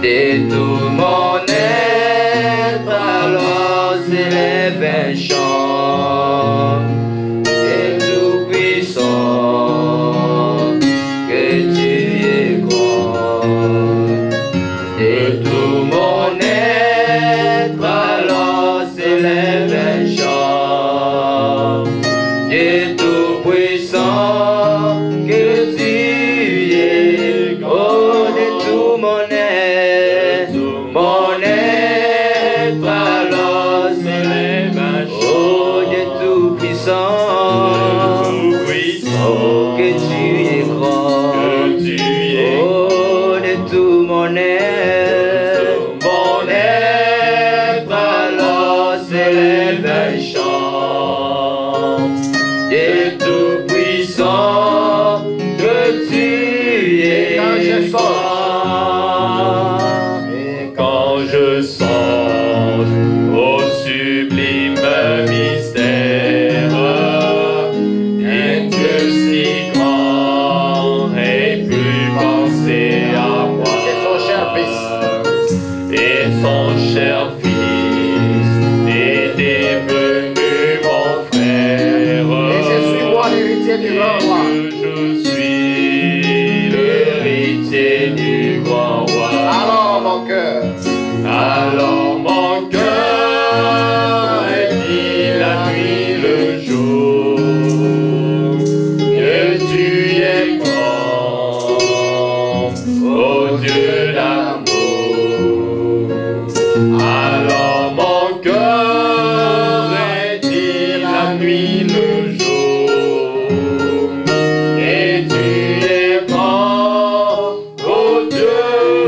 De tout mon être, alors s'élève un chant. Et tout puissant, que tu es grand. De tout mon être, alors s'élève un chant. Dieu tout puissant, que tu es grand. Oh, de tout mon être, alors s'élève un chant. Oh, Dieu tout puissant, oh, que tu es grand. Oh, de tout mon être, alors s'élève un chant. Dieu tout puissant, que tu es grand. Et quand je songe au sublime mystère, un Dieu si grand et plus penser à moi. Et son cher fils est devenu mon frère. Et je suis moi l'héritier du grand roi. Je suis l'héritier du grand roi. Alors mon cœur, Alors mon cœur dit la nuit le jour que tu es grand, ô Dieu d'amour. Alors mon cœur dit la nuit le jour et tu es grand, ô Dieu d'amour.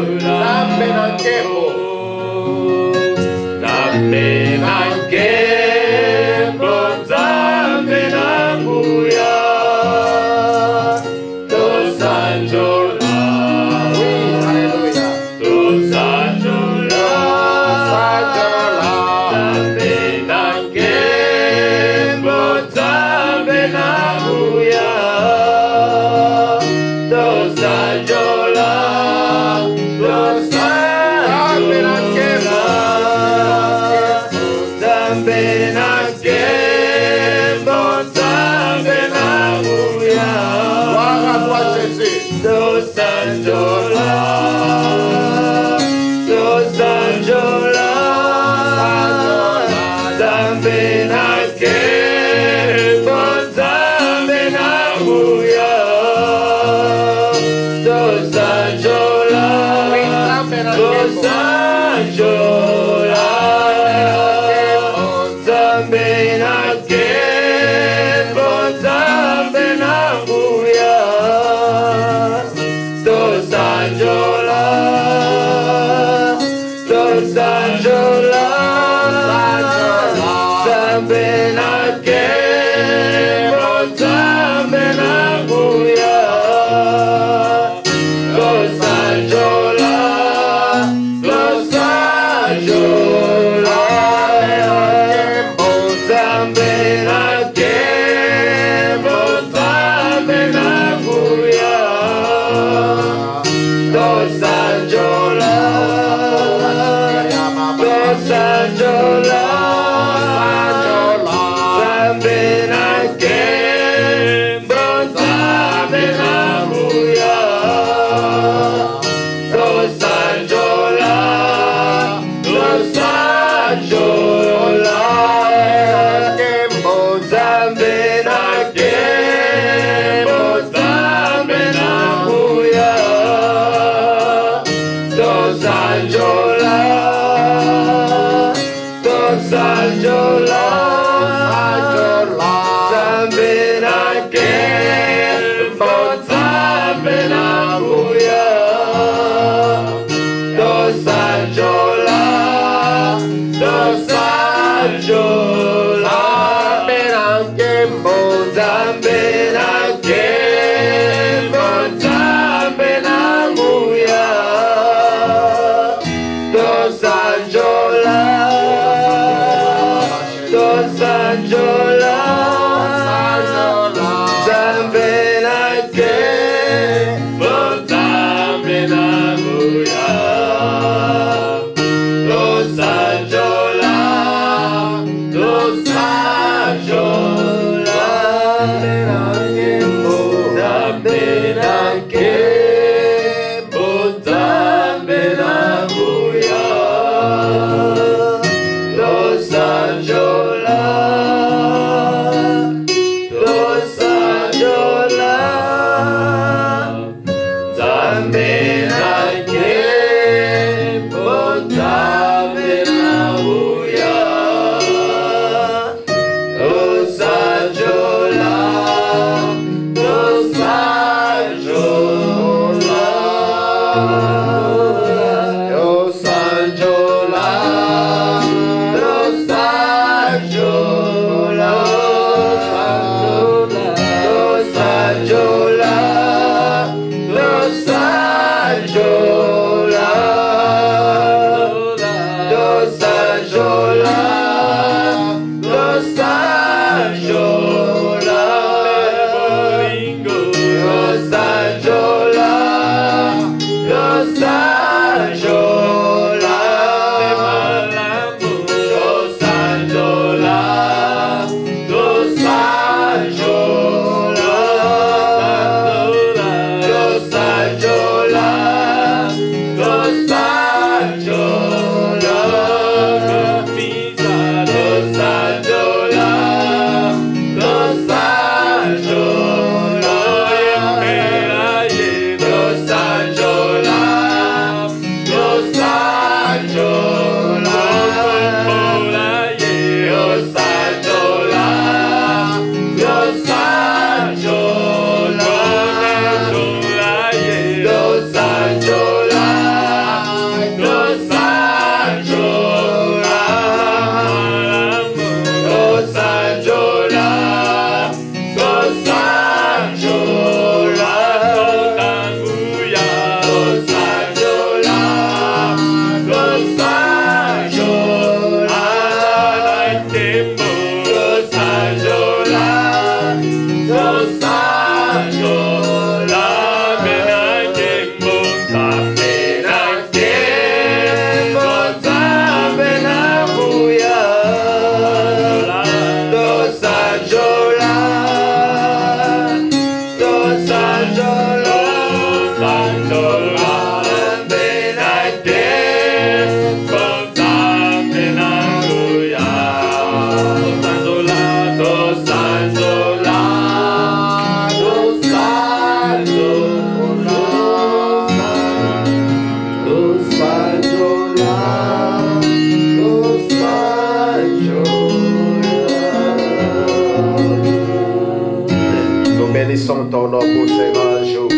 bénissons ton nom pour ces grands jours.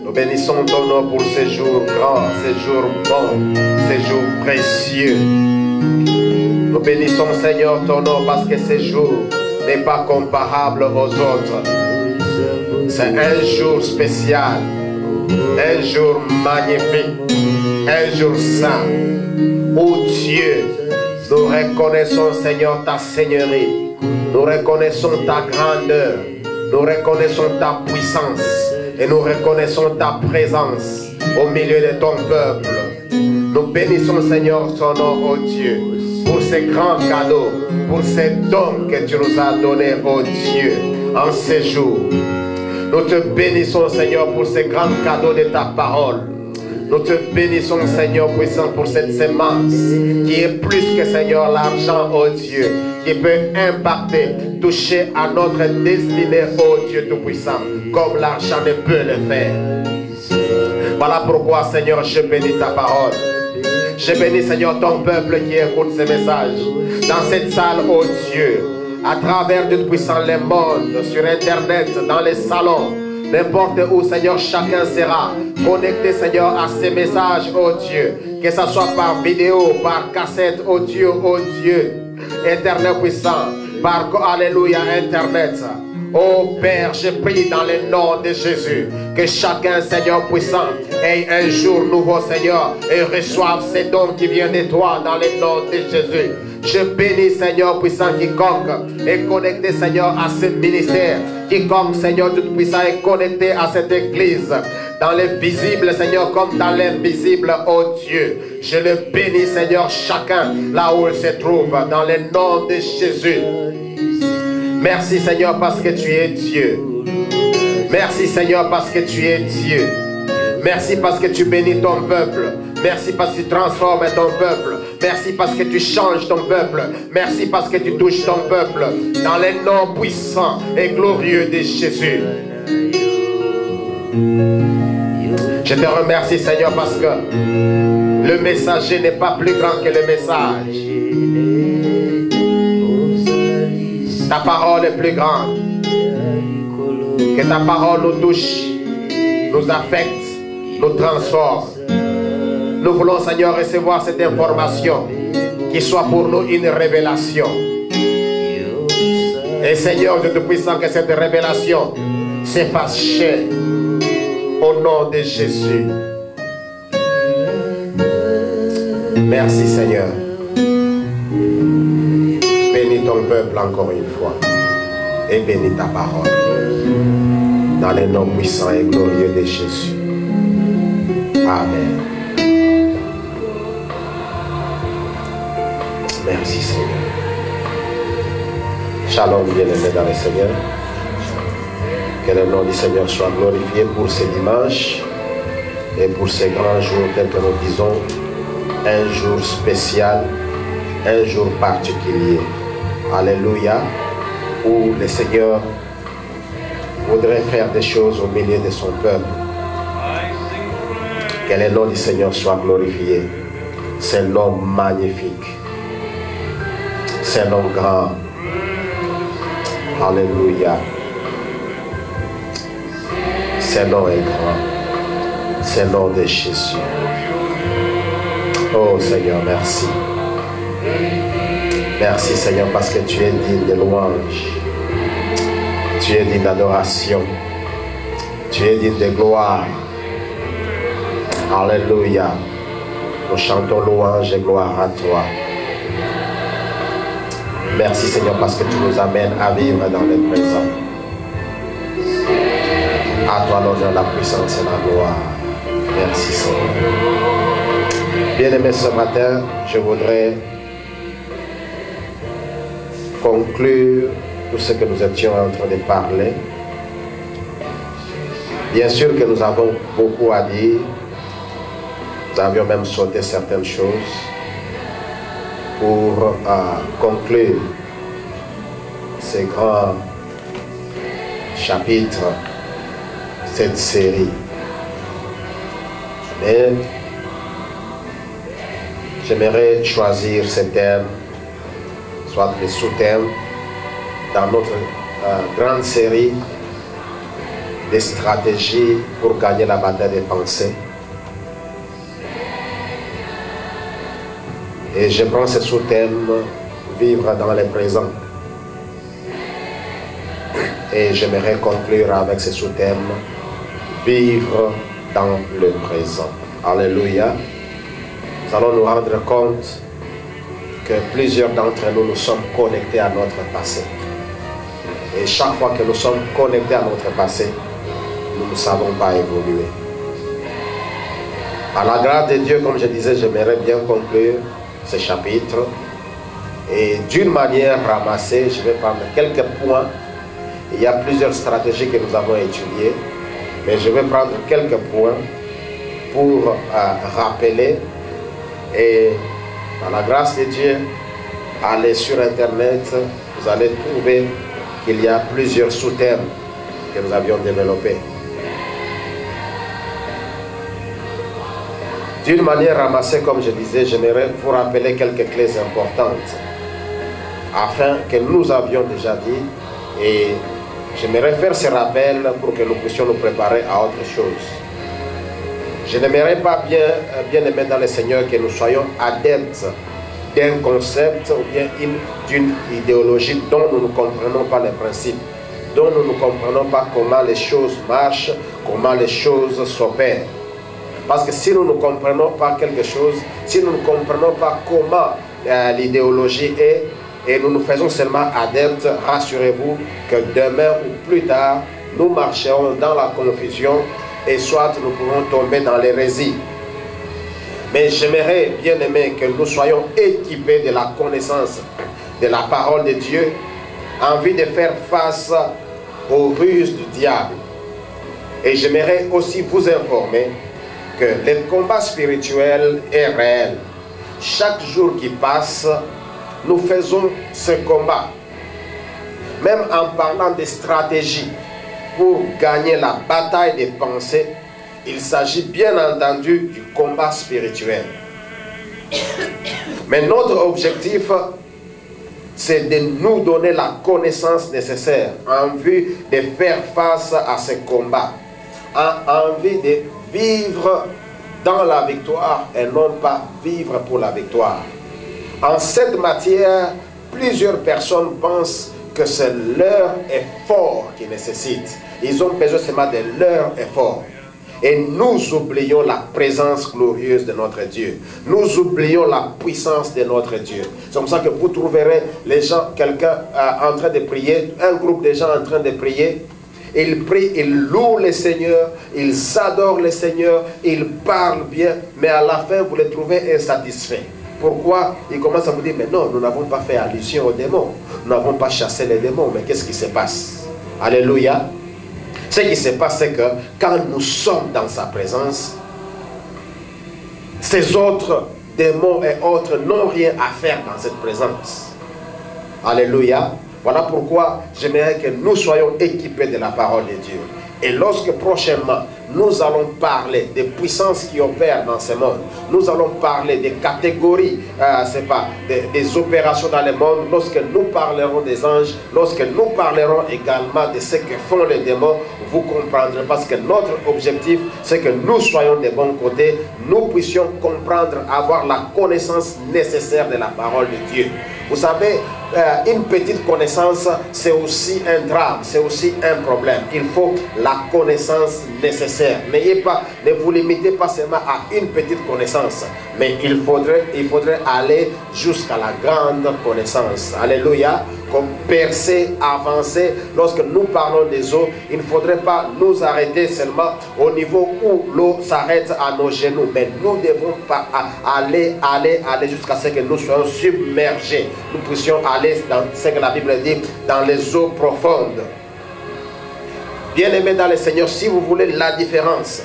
Nous bénissons ton nom pour ces jours grands, ces jours bons, ces jours précieux. Nous bénissons, Seigneur, ton nom parce que ces jours n'est pas comparable aux autres. C'est un jour spécial, un jour magnifique, un jour saint, où Dieu, nous reconnaissons, Seigneur, ta seigneurie. Nous reconnaissons ta grandeur. Nous reconnaissons ta puissance. Et nous reconnaissons ta présence au milieu de ton peuple. Nous bénissons, Seigneur, ton nom, ô Dieu, pour ces grands cadeaux, pour ces dons que tu nous as donnés, ô Dieu, en ces jours. Nous te bénissons, Seigneur, pour ces grands cadeaux de ta parole. Nous te bénissons, Seigneur puissant, pour cette semence qui est plus que, Seigneur, l'argent, ô Dieu, qui peut impacter, toucher à notre destinée, ô Dieu tout-puissant, comme l'argent ne peut le faire. Voilà pourquoi, Seigneur, je bénis ta parole. Je bénis, Seigneur, ton peuple qui écoute ces messages dans cette salle, ô Dieu, à travers tout-puissant le monde, sur Internet, dans les salons, n'importe où, Seigneur, chacun sera connecté, Seigneur, à ces messages, oh Dieu. Que ce soit par vidéo, par cassette, oh Dieu, éternel puissant, par, alléluia, Internet. Oh Père, je prie dans le nom de Jésus que chacun, Seigneur puissant, ait un jour nouveau, Seigneur, et reçoive ces dons qui viennent de toi dans le nom de Jésus. Je bénis, Seigneur puissant, quiconque est connecté, Seigneur, à ce ministère. Quiconque, Seigneur tout-puissant, est connecté à cette église. Dans le visible, Seigneur, comme dans l'invisible, oh Dieu. Je le bénis, Seigneur, chacun, là où il se trouve, dans le nom de Jésus. Merci, Seigneur, parce que tu es Dieu. Merci, Seigneur, parce que tu es Dieu. Merci parce que tu bénis ton peuple. Merci parce que tu transformes ton peuple. Merci parce que tu changes ton peuple. Merci parce que tu touches ton peuple. Dans le nom puissant et glorieux de Jésus. Je te remercie, Seigneur, parce que le messager n'est pas plus grand que le message. Ta parole est plus grande. Que ta parole nous touche, nous affecte, nous transforme. Nous voulons, Seigneur, recevoir cette information qui soit pour nous une révélation. Et Seigneur, Dieu Tout-Puissant, que cette révélation s'efface au nom de Jésus. Merci, Seigneur. Bénis ton peuple encore une fois. Et bénis ta parole. Dans le nom puissant et glorieux de Jésus. Amen. Merci Seigneur. Shalom, bien-aimés dans le Seigneur. Que le nom du Seigneur soit glorifié pour ce dimanche et pour ces grands jours tels que nous disons, un jour spécial, un jour particulier. Alléluia, où le Seigneur voudrait faire des choses au milieu de son peuple. Que le nom du Seigneur soit glorifié. C'est un nom magnifique. C'est un nom grand. Alléluia. Ce nom est grand. C'est le nom de Jésus. Oh Seigneur, merci. Merci Seigneur parce que tu es digne de louange. Tu es digne d'adoration. Tu es digne de gloire. Alléluia. Nous chantons louange et gloire à toi. Merci Seigneur parce que tu nous amènes à vivre dans le présent. À toi l'honneur, la puissance et la gloire. Merci Seigneur. Bien-aimés, ce matin, je voudrais conclure tout ce que nous étions en train de parler. Bien sûr que nous avons beaucoup à dire. Nous avions même sauté certaines choses pour conclure ces grands chapitres, cette série. Mais j'aimerais choisir ces thèmes, soit les sous-thèmes, dans notre grande série des stratégies pour gagner la bataille des pensées. Et je prends ce sous-thème, vivre dans le présent. Et j'aimerais conclure avec ce sous-thème, vivre dans le présent. Alléluia. Nous allons nous rendre compte que plusieurs d'entre nous, nous sommes connectés à notre passé. Et chaque fois que nous sommes connectés à notre passé, nous ne savons pas évoluer. À la grâce de Dieu, comme je disais, j'aimerais bien conclure ce chapitre. Et d'une manière ramassée, je vais prendre quelques points. Il y a plusieurs stratégies que nous avons étudiées, mais je vais prendre quelques points pour rappeler. Et par la grâce de Dieu, allez sur Internet, vous allez trouver qu'il y a plusieurs sous-thèmes que nous avions développés. D'une manière ramassée, comme je disais, j'aimerais vous rappeler quelques clés importantes afin que nous avions déjà dit, et j'aimerais faire ce rappel pour que nous puissions nous préparer à autre chose. Je n'aimerais pas bien aimer dans le Seigneur que nous soyons adeptes d'un concept ou bien d'une idéologie dont nous ne comprenons pas les principes, dont nous ne comprenons pas comment les choses marchent, comment les choses s'opèrent. Parce que si nous ne comprenons pas quelque chose, si nous ne comprenons pas comment l'idéologie est, et nous nous faisons seulement adeptes, rassurez-vous que demain ou plus tard, nous marcherons dans la confusion et soit nous pourrons tomber dans l'hérésie. Mais j'aimerais bien aimer que nous soyons équipés de la connaissance de la parole de Dieu, en vue de faire face aux ruses du diable. Et j'aimerais aussi vous informer que le combat spirituel est réel. Chaque jour qui passe, nous faisons ce combat. Même en parlant de stratégie pour gagner la bataille des pensées, il s'agit bien entendu du combat spirituel. Mais notre objectif, c'est de nous donner la connaissance nécessaire en vue de faire face à ce combat, en vue de vivre dans la victoire et non pas vivre pour la victoire. En cette matière, plusieurs personnes pensent que c'est leur effort qui nécessite. Ils ont besoin seulement de leur effort. Et nous oublions la présence glorieuse de notre Dieu. Nous oublions la puissance de notre Dieu. C'est comme ça que vous trouverez les gens, quelqu'un en train de prier, un groupe de gens en train de prier. ils prient, ils louent le Seigneur, ils adorent le Seigneur, ils parlent bien, mais à la fin, vous les trouvez insatisfaits. Pourquoi? Ils commencent à vous dire, mais non, nous n'avons pas fait allusion aux démons. Nous n'avons pas chassé les démons. Mais qu'est-ce qui se passe? Alléluia. Ce qui se passe, c'est que quand nous sommes dans sa présence, ces autres démons et autres n'ont rien à faire dans cette présence. Alléluia. Voilà pourquoi j'aimerais que nous soyons équipés de la parole de Dieu. Et lorsque prochainement, nous allons parler des puissances qui opèrent dans ce monde, nous allons parler des catégories, des opérations dans le monde, lorsque nous parlerons des anges, lorsque nous parlerons également de ce que font les démons, vous comprendrez, parce que notre objectif, c'est que nous soyons des bons côtés, nous puissions comprendre, avoir la connaissance nécessaire de la parole de Dieu. Vous savez, une petite connaissance, c'est aussi un drame, c'est aussi un problème. Il faut la connaissance nécessaire. Ne vous limitez pas seulement à une petite connaissance, mais il faudrait aller jusqu'à la grande connaissance. Alléluia. Comme percer, avancer. Lorsque nous parlons des eaux, il ne faudrait pas nous arrêter seulement au niveau où l'eau s'arrête à nos genoux, mais nous devons pas aller jusqu'à ce que nous soyons submergés. Nous puissions aller dans ce que la Bible dit, dans les eaux profondes. Bien-aimés dans le Seigneur, si vous voulez la différence,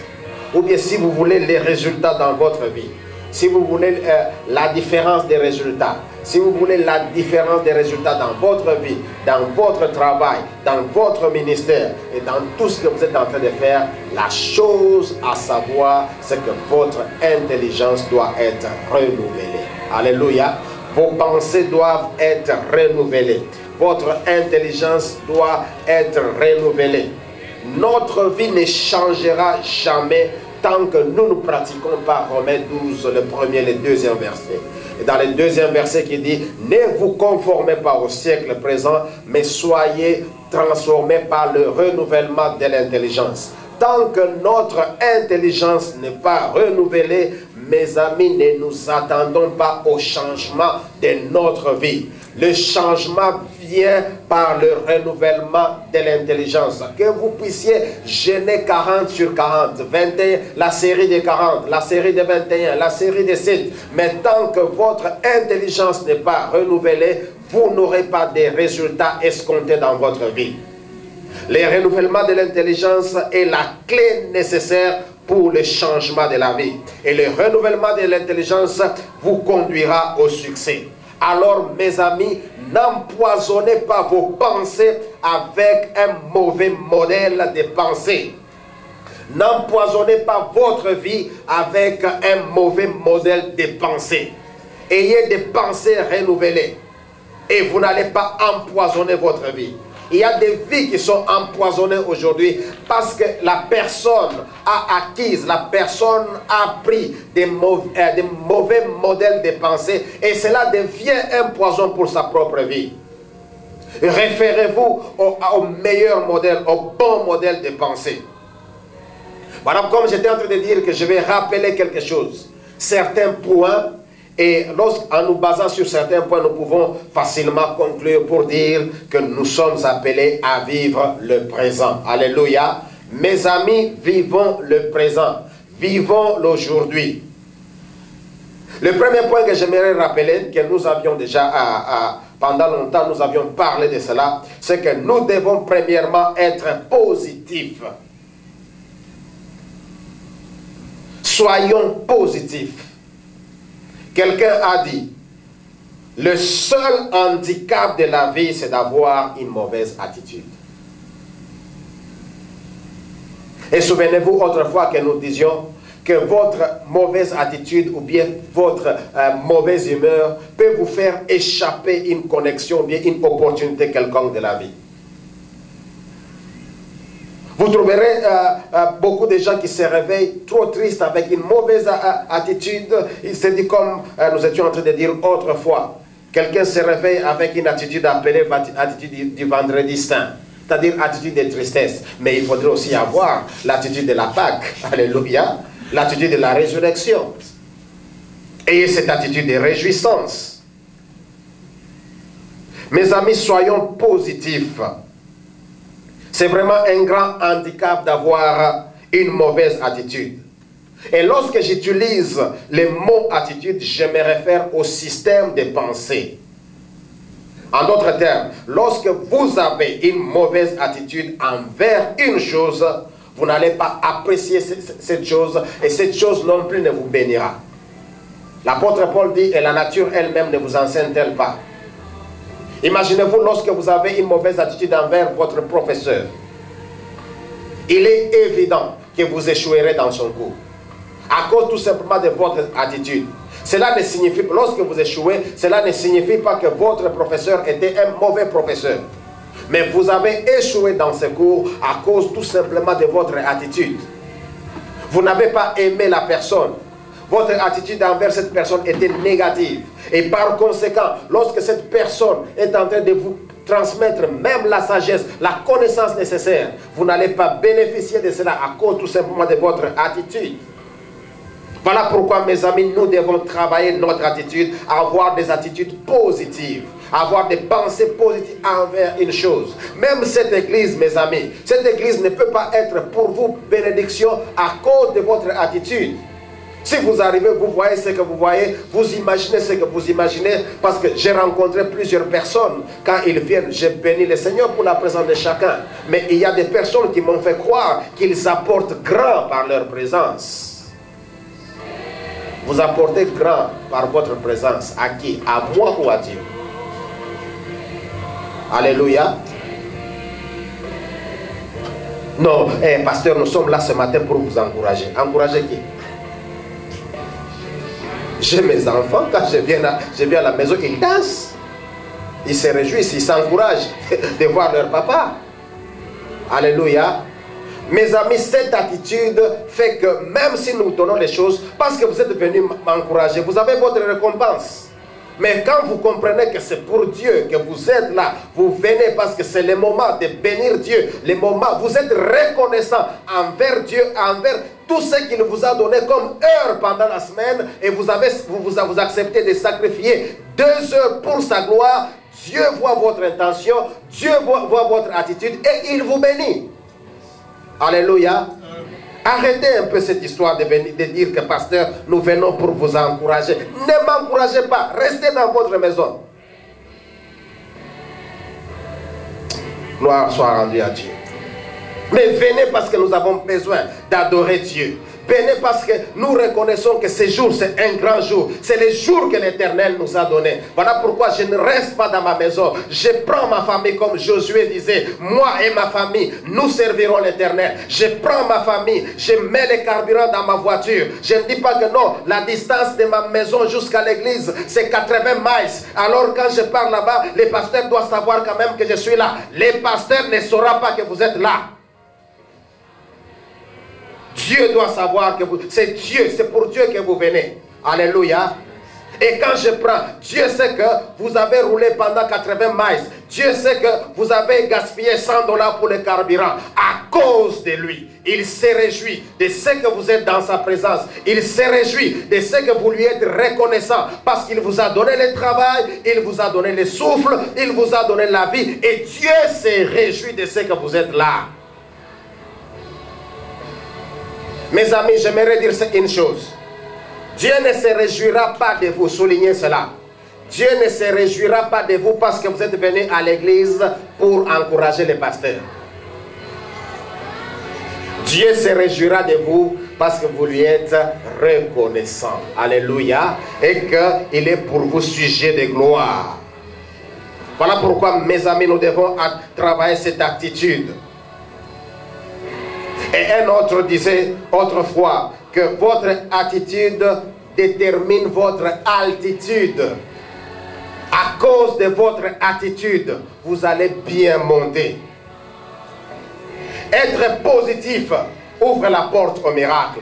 ou bien si vous voulez les résultats dans votre vie, si vous voulez la différence des résultats, si vous voulez la différence des résultats dans votre vie, dans votre travail, dans votre ministère et dans tout ce que vous êtes en train de faire, la chose à savoir, c'est que votre intelligence doit être renouvelée. Alléluia. Vos pensées doivent être renouvelées. Votre intelligence doit être renouvelée. Notre vie ne changera jamais tant que nous ne pratiquons pas Romains 12, le premier et le deuxième verset. Et dans le deuxième verset qui dit, ne vous conformez pas au siècle présent, mais soyez transformés par le renouvellement de l'intelligence. Tant que notre intelligence n'est pas renouvelée, mes amis, ne nous attendons pas au changement de notre vie. Le changement vient par le renouvellement de l'intelligence. Que vous puissiez jeûner 40 sur 40, 21, la série des 40, la série des 21, la série des 7. Mais tant que votre intelligence n'est pas renouvelée, vous n'aurez pas de résultats escomptés dans votre vie. Le renouvellement de l'intelligence est la clé nécessaire pour le changement de la vie. Et le renouvellement de l'intelligence vous conduira au succès. Alors, mes amis, n'empoisonnez pas vos pensées avec un mauvais modèle de pensée. N'empoisonnez pas votre vie avec un mauvais modèle de pensée. Ayez des pensées renouvelées et vous n'allez pas empoisonner votre vie. Il y a des vies qui sont empoisonnées aujourd'hui parce que la personne a acquis, la personne a pris des mauvais modèles de pensée et cela devient un poison pour sa propre vie. Référez-vous au meilleur modèle, au bon modèle de pensée. Voilà, comme j'étais en train de dire que je vais rappeler quelque chose, certains points. Et en nous basant sur certains points, nous pouvons facilement conclure pour dire que nous sommes appelés à vivre le présent. Alléluia. Mes amis, vivons le présent. Vivons l'aujourd'hui. Le premier point que j'aimerais rappeler, que nous avions déjà, pendant longtemps, nous avions parlé de cela, c'est que nous devons premièrement être positifs. Soyons positifs. Quelqu'un a dit, le seul handicap de la vie, c'est d'avoir une mauvaise attitude. Et souvenez-vous autrefois que nous disions que votre mauvaise attitude ou bien votre mauvaise humeur peut vous faire échapper une connexion ou bien une opportunité quelconque de la vie. Vous trouverez beaucoup de gens qui se réveillent trop tristes avec une mauvaise attitude. Il se dit comme nous étions en train de dire autrefois. Quelqu'un se réveille avec une attitude appelée attitude du vendredi saint. C'est-à-dire attitude de tristesse. Mais il faudrait aussi avoir l'attitude de la Pâque. Alléluia. L'attitude de la résurrection. Et cette attitude de réjouissance. Mes amis, soyons positifs. C'est vraiment un grand handicap d'avoir une mauvaise attitude. Et lorsque j'utilise le mot attitude, je me réfère au système de pensée. En d'autres termes, lorsque vous avez une mauvaise attitude envers une chose, vous n'allez pas apprécier cette chose et cette chose non plus ne vous bénira. L'apôtre Paul dit, et la nature elle-même ne vous enseigne-t-elle pas? Imaginez-vous lorsque vous avez une mauvaise attitude envers votre professeur. Il est évident que vous échouerez dans son cours. À cause tout simplement de votre attitude. Cela ne signifie, lorsque vous échouez, cela ne signifie pas que votre professeur était un mauvais professeur. Mais vous avez échoué dans ce cours à cause tout simplement de votre attitude. Vous n'avez pas aimé la personne. Votre attitude envers cette personne était négative. Et par conséquent, lorsque cette personne est en train de vous transmettre même la sagesse, la connaissance nécessaire, vous n'allez pas bénéficier de cela à cause tout simplement de votre attitude. Voilà pourquoi, mes amis, nous devons travailler notre attitude, avoir des attitudes positives, avoir des pensées positives envers une chose. Même cette église, mes amis, cette église ne peut pas être pour vous bénédiction à cause de votre attitude. Si vous arrivez, vous voyez ce que vous voyez, vous imaginez ce que vous imaginez, parce que j'ai rencontré plusieurs personnes, quand ils viennent, j'ai béni le Seigneur pour la présence de chacun. Mais il y a des personnes qui m'ont fait croire qu'ils apportent grand par leur présence. Vous apportez grand par votre présence. À qui? À moi ou à Dieu? Alléluia. Non, pasteur, nous sommes là ce matin pour vous encourager. Encourager qui? J'ai mes enfants, quand je viens à la maison, ils dansent. Ils se réjouissent, ils s'encouragent de voir leur papa. Alléluia. Mes amis, cette attitude fait que même si nous donnons les choses, parce que vous êtes venus m'encourager, vous avez votre récompense. Mais quand vous comprenez que c'est pour Dieu que vous êtes là, vous venez parce que c'est le moment de bénir Dieu, le moment, vous êtes reconnaissant envers Dieu, envers tout ce qu'il vous a donné comme heure pendant la semaine, et vous acceptez de sacrifier 2 heures pour sa gloire. Dieu voit votre intention, Dieu voit votre attitude et il vous bénit. Alléluia. Arrêtez un peu cette histoire de dire que pasteur, nous venons pour vous encourager. Ne m'encouragez pas, restez dans votre maison. Gloire soit rendue à Dieu. Mais venez parce que nous avons besoin d'adorer Dieu. Venez parce que nous reconnaissons que ce jour, c'est un grand jour. C'est le jour que l'Éternel nous a donné. Voilà pourquoi je ne reste pas dans ma maison. Je prends ma famille comme Josué disait. Moi et ma famille, nous servirons l'Éternel. Je prends ma famille, je mets le carburant dans ma voiture. Je ne dis pas que non, la distance de ma maison jusqu'à l'église, c'est 80 miles. Alors quand je pars là-bas, les pasteurs doivent savoir quand même que je suis là. Les pasteurs ne sauront pas que vous êtes là. Dieu doit savoir que c'est Dieu, c'est pour Dieu que vous venez. Alléluia. Et quand je prends, Dieu sait que vous avez roulé pendant 80 miles. Dieu sait que vous avez gaspillé $100 pour le carburant. À cause de lui, il se réjouit de ce que vous êtes dans sa présence. Il se réjouit de ce que vous lui êtes reconnaissant. Parce qu'il vous a donné le travail, il vous a donné le souffle, il vous a donné la vie. Et Dieu se réjouit de ce que vous êtes là. Mes amis, j'aimerais dire une chose. Dieu ne se réjouira pas de vous, soulignez cela. Dieu ne se réjouira pas de vous parce que vous êtes venus à l'église pour encourager les pasteurs. Dieu se réjouira de vous parce que vous lui êtes reconnaissant. Alléluia. Et qu'il est pour vous sujet de gloire. Voilà pourquoi, mes amis, nous devons travailler cette attitude. Et un autre disait autrefois que votre attitude détermine votre altitude. À cause de votre attitude, vous allez bien monter. Être positif ouvre la porte au miracle.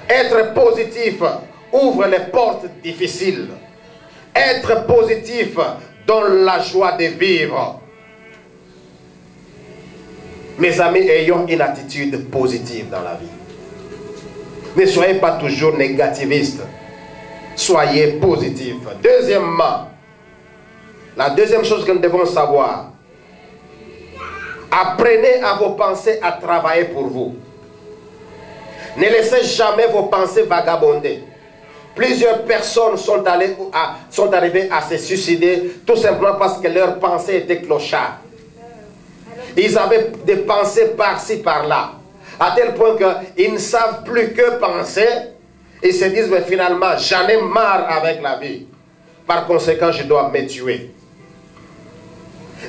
Être positif ouvre les portes difficiles. Être positif donne la joie de vivre. Mes amis, ayons une attitude positive dans la vie. Ne soyez pas toujours négativiste. Soyez positif. Deuxièmement, la deuxième chose que nous devons savoir, Apprenez à vos pensées à travailler pour vous. Ne laissez jamais vos pensées vagabonder. Plusieurs personnes sont arrivées à se suicider tout simplement parce que leurs pensées étaient clochards. Ils avaient des pensées par-ci, par-là. À tel point qu'ils ne savent plus que penser. Ils se disent, mais finalement, j'en ai marre avec la vie. Par conséquent, je dois me tuer.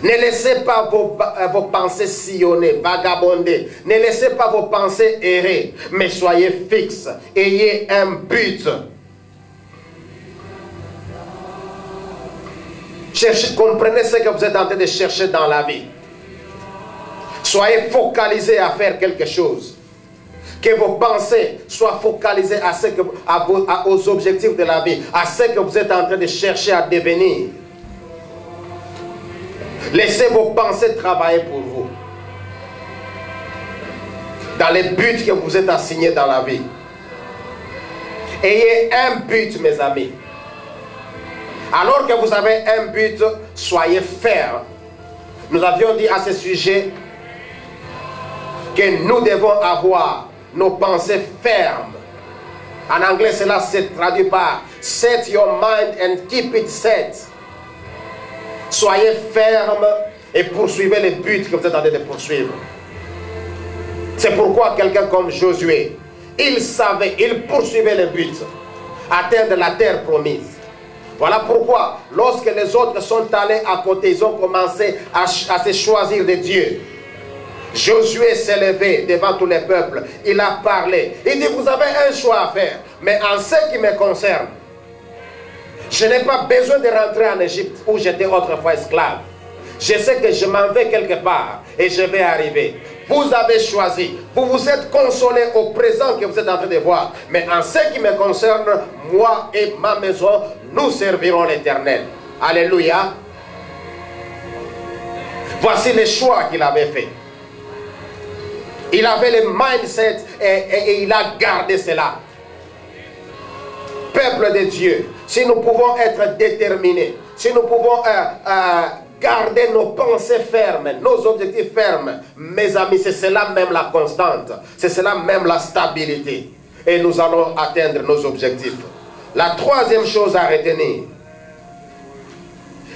Ne laissez pas vos pensées sillonner, vagabonder. Ne laissez pas vos pensées errer. Mais soyez fixes. Ayez un but. Comprenez ce que vous êtes en train de chercher dans la vie. Soyez focalisés à faire quelque chose. Que vos pensées soient focalisées aux objectifs de la vie, à ce que vous êtes en train de chercher à devenir. Laissez vos pensées travailler pour vous. Dans les buts que vous êtes assignés dans la vie. Ayez un but, mes amis. Alors que vous avez un but, soyez fermes. Nous avions dit à ce sujet que nous devons avoir nos pensées fermes. En anglais, cela se traduit par set your mind and keep it set. Soyez fermes et poursuivez les buts que vous êtes en train de poursuivre. C'est pourquoi quelqu'un comme Josué, il poursuivait les buts, atteindre la terre promise. Voilà pourquoi, lorsque les autres sont allés à côté, ils ont commencé à se choisir de Dieu. Josué s'est levé devant tous les peuples. Il a parlé. Il dit, vous avez un choix à faire. Mais en ce qui me concerne, je n'ai pas besoin de rentrer en Égypte où j'étais autrefois esclave. Je sais que je m'en vais quelque part et je vais arriver. Vous avez choisi. Vous vous êtes consolés au présent que vous êtes en train de voir. Mais en ce qui me concerne, moi et ma maison, nous servirons l'Éternel. Alléluia. Voici les choix qu'il avait fait. Il avait le mindset et il a gardé cela. Peuple de Dieu, si nous pouvons être déterminés, si nous pouvons garder nos pensées fermes, nos objectifs fermes, mes amis, c'est cela même la constante, c'est cela même la stabilité. Et nous allons atteindre nos objectifs. La troisième chose à retenir,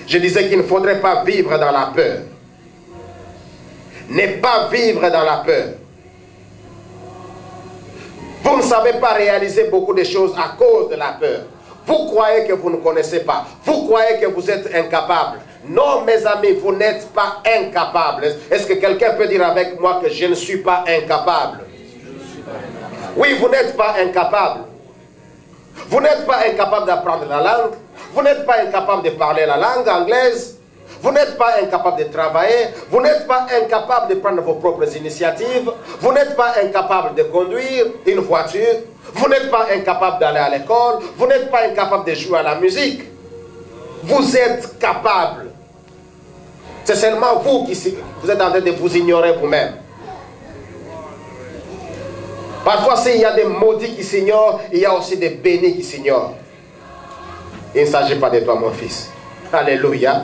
je disais qu'il ne faudrait pas vivre dans la peur. Ne pas vivre dans la peur. Vous ne savez pas réaliser beaucoup de choses à cause de la peur. Vous croyez que vous ne connaissez pas. Vous croyez que vous êtes incapable. Non, mes amis, vous n'êtes pas incapable. Est-ce que quelqu'un peut dire avec moi que je ne suis pas incapable? Oui, vous n'êtes pas incapable. Vous n'êtes pas incapable d'apprendre la langue. Vous n'êtes pas incapable de parler la langue anglaise. Vous n'êtes pas incapable de travailler. Vous n'êtes pas incapable de prendre vos propres initiatives. Vous n'êtes pas incapable de conduire une voiture. Vous n'êtes pas incapable d'aller à l'école. Vous n'êtes pas incapable de jouer à la musique. Vous êtes capable. C'est seulement vous qui vous êtes en train de vous ignorer vous-même. Parfois, s'il y a des maudits qui s'ignorent, il y a aussi des bénis qui s'ignorent. Il ne s'agit pas de toi, mon fils. Alléluia.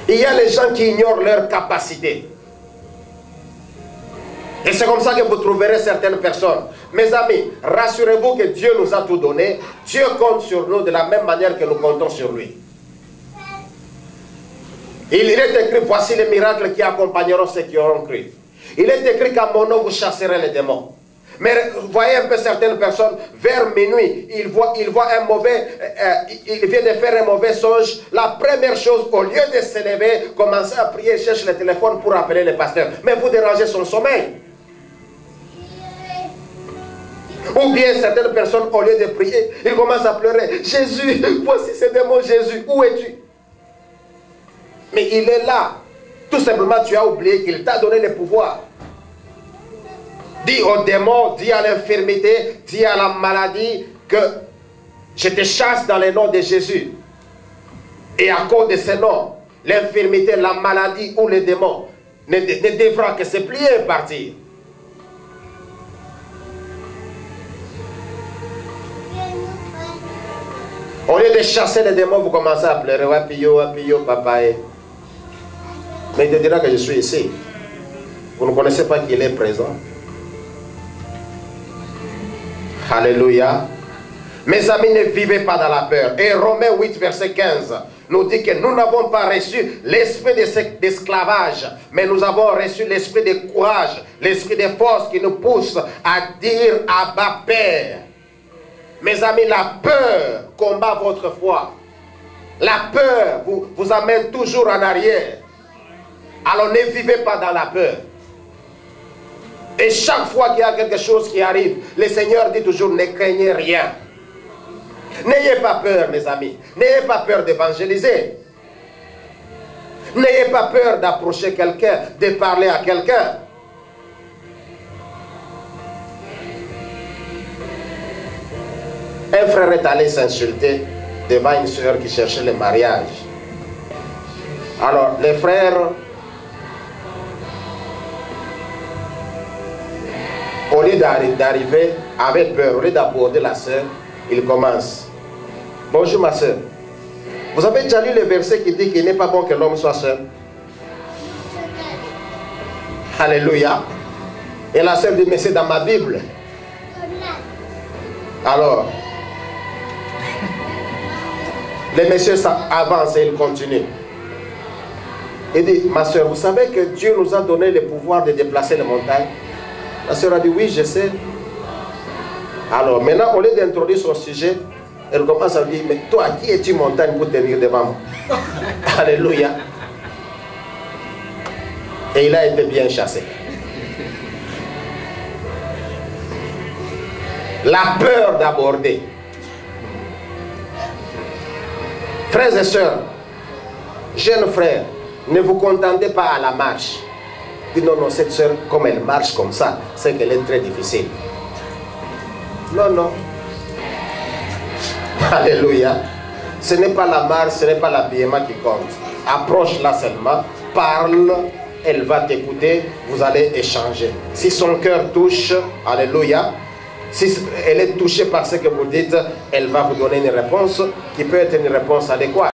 Il y a les gens qui ignorent leurs capacités. Et c'est comme ça que vous trouverez certaines personnes. Mes amis, rassurez-vous que Dieu nous a tout donné. Dieu compte sur nous de la même manière que nous comptons sur lui. Il est écrit, voici les miracles qui accompagneront ceux qui auront cru. Il est écrit qu'à mon nom vous chasserez les démons. Mais vous voyez un peu certaines personnes, vers minuit, il vient de faire un mauvais songe. La première chose, au lieu de se lever, commencer à prier, il cherche le téléphone pour appeler le pasteur. Mais vous dérangez son sommeil. Ou bien certaines personnes, au lieu de prier, ils commencent à pleurer. Jésus, voici ce démon, Jésus, où es-tu? Mais il est là. Tout simplement, tu as oublié qu'il t'a donné le pouvoir. Dis au démon, dis à l'infirmité, dis à la maladie que je te chasse dans le nom de Jésus. Et à cause de ce nom, l'infirmité, la maladie ou le démon ne devra que se plier et partir. Au lieu de chasser les démons, vous commencez à pleurer. Wapio, wapio, papa. Mais il te dira que je suis ici. Vous ne connaissez pas qu'il est présent. Alléluia. Mes amis, ne vivez pas dans la peur. Et Romains 8, verset 15 nous dit que nous n'avons pas reçu l'esprit d'esclavage, mais nous avons reçu l'esprit de courage, l'esprit de force qui nous pousse à dire Abba Père. Mes amis, la peur combat votre foi. La peur vous amène toujours en arrière. Alors ne vivez pas dans la peur. Et chaque fois qu'il y a quelque chose qui arrive, le Seigneur dit toujours ne craignez rien. N'ayez pas peur, mes amis. N'ayez pas peur d'évangéliser. N'ayez pas peur d'approcher quelqu'un, de parler à quelqu'un. Un frère est allé s'insulter devant une soeur qui cherchait le mariage. Alors, les frères, au lieu d'arriver avec peur, au lieu d'aborder la soeur, il commence. Bonjour ma soeur. Vous avez déjà lu le verset qui dit qu'il n'est pas bon que l'homme soit seul? Alléluia. Et la soeur dit, mais c'est dans ma Bible. Alors, les messieurs avancent et ils continuent. Il dit, ma soeur, vous savez que Dieu nous a donné le pouvoir de déplacer les montagnes? La soeur a dit, oui, je sais. Alors, maintenant, au lieu d'introduire son sujet, elle commence à dire, mais toi, qui es-tu montagne pour tenir devant moi? Alléluia. Et il a été bien chassé. La peur d'aborder. Frères et sœurs, jeunes frères, ne vous contentez pas à la marche. Dites non, non, cette sœur, comme elle marche comme ça, c'est qu'elle est très difficile. Non, non. Alléluia. Ce n'est pas la marche, ce n'est pas l'habillement qui compte. Approche-la seulement, parle, elle va t'écouter, vous allez échanger. Si son cœur touche, alléluia, si elle est touchée par ce que vous dites, elle va vous donner une réponse qui peut être une réponse adéquate.